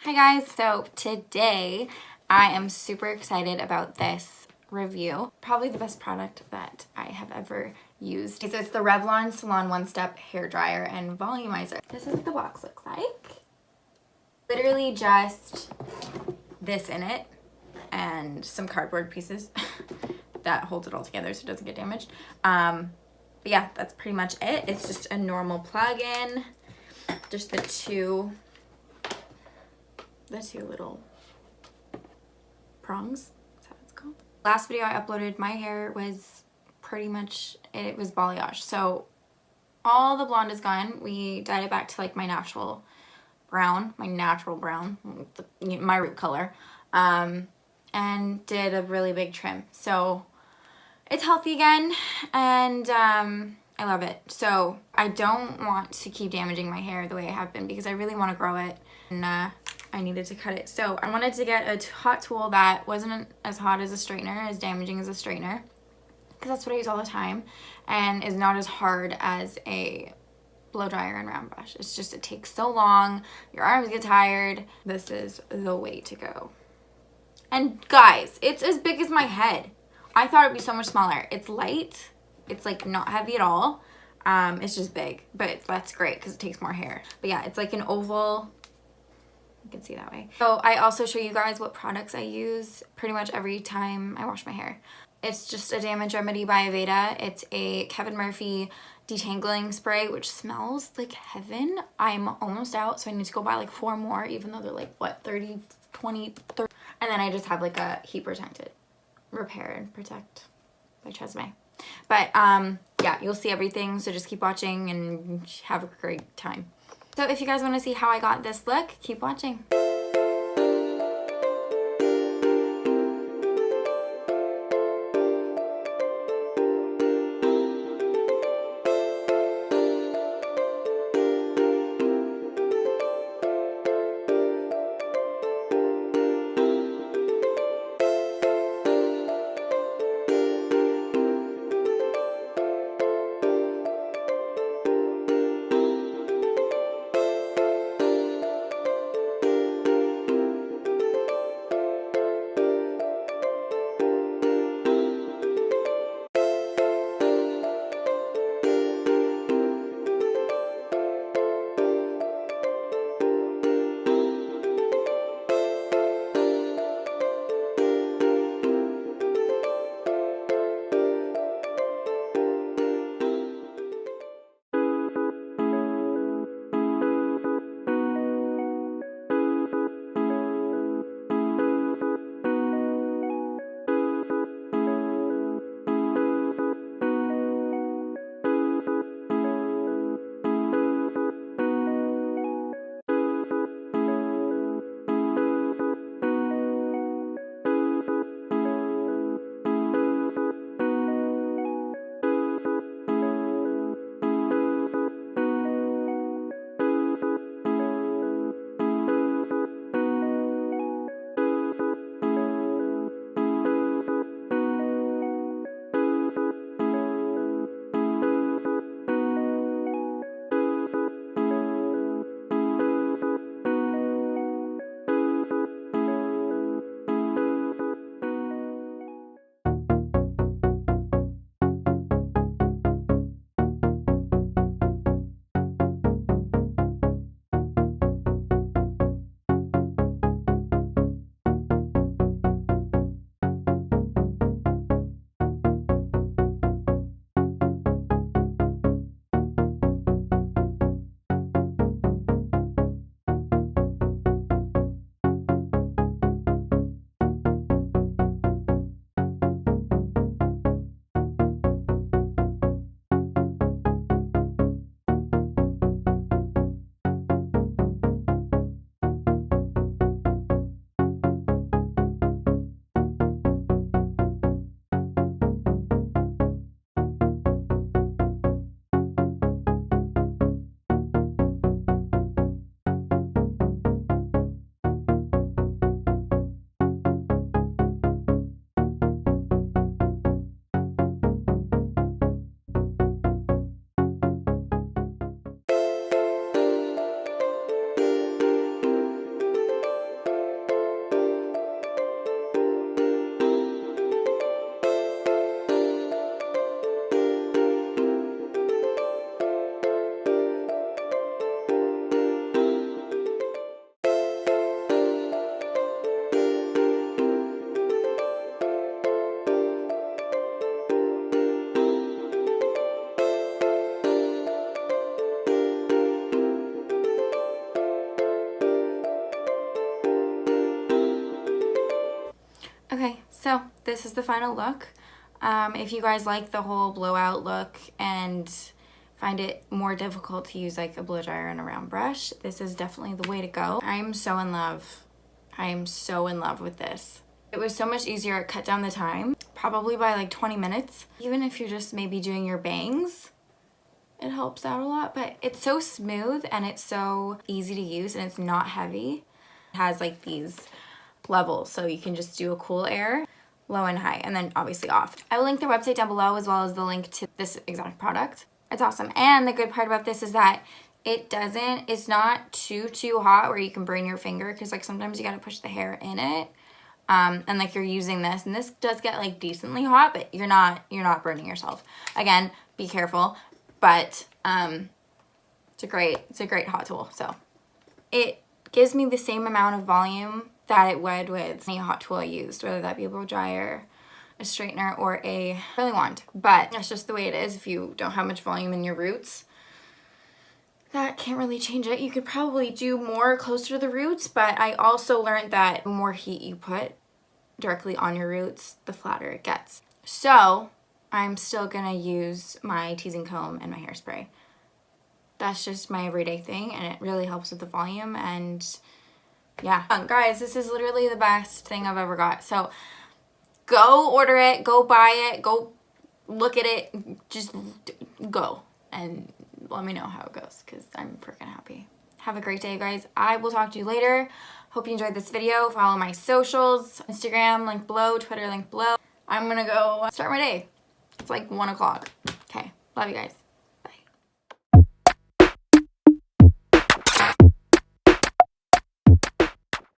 Hi guys, so today I am super excited about this review. Probably the best product that I have ever used. So it's the Revlon Salon One Step Hair Dryer and Volumizer. This is what the box looks like. Literally just this in it and some cardboard pieces that holds it all together so it doesn't get damaged. But yeah, that's pretty much it. It's just a normal plug-in. Just the two little prongs. Is that what it's called? Last video I uploaded, my hair was pretty much, it was balayage. So all the blonde is gone. We dyed it back to like my natural brown, my root color, and did a really big trim. So it's healthy again, and I love it. So I don't want to keep damaging my hair the way I have been because I really want to grow it, and I needed to cut it. So I wanted to get a hot tool that wasn't as hot as a straightener, as damaging as a straightener, because that's what I use all the time, and is not as hard as a blow dryer and round brush. It's just, it takes so long, your arms get tired. This is the way to go. And guys, it's as big as my head. I thought it'd be so much smaller. It's light, it's like not heavy at all. It's just big, but that's great because it takes more hair. But yeah, it's like an oval. You can see that way. So I also show you guys what products I use pretty much every time I wash my hair. It's just a damage remedy by Aveda. It's a Kevin Murphy detangling spray, which smells like heaven. I'm almost out, so I need to go buy like 4 more, even though they're like, what, 30, 20, 30. And then I just have like a heat protected repair and protect by Tresemme. But yeah, you'll see everything, so just keep watching and have a great time. So if you guys want to see how I got this look, keep watching. Okay, so this is the final look. If you guys like the whole blowout look and find it more difficult to use like a blow dryer and a round brush, this is definitely the way to go. I am so in love. I am so in love with this. It was so much easier. It cut down the time, probably by like 20 minutes. Even if you're just maybe doing your bangs, it helps out a lot. But it's so smooth and it's so easy to use and it's not heavy. It has like these levels, so you can just do a cool air, low and high, and then obviously off. I will link their website down below as well as the link to this exact product. It's awesome. And the good part about this is that it's not too hot where you can burn your finger, because like sometimes you gotta push the hair in it. And like you're using this, and this does get like decently hot, but you're not burning yourself. Again, be careful, but it's a great hot tool. So it gives me the same amount of volume that it would with any hot tool I used, whether that be a blow dryer, a straightener, or a curling wand. But that's just the way it is. If you don't have much volume in your roots, that can't really change it. You could probably do more closer to the roots, but I also learned that the more heat you put directly on your roots, the flatter it gets. So I'm still gonna use my teasing comb and my hairspray. That's just my everyday thing, and it really helps with the volume. And yeah, guys, this is literally the best thing I've ever got. So go order it, go buy it, go look at it, just go and let me know how it goes, because I'm freaking happy. Have a great day, guys. I will talk to you later. Hope you enjoyed this video. Follow my socials, Instagram, link below, Twitter, link below. I'm gonna go start my day. It's like 1 o'clock. Okay, love you guys.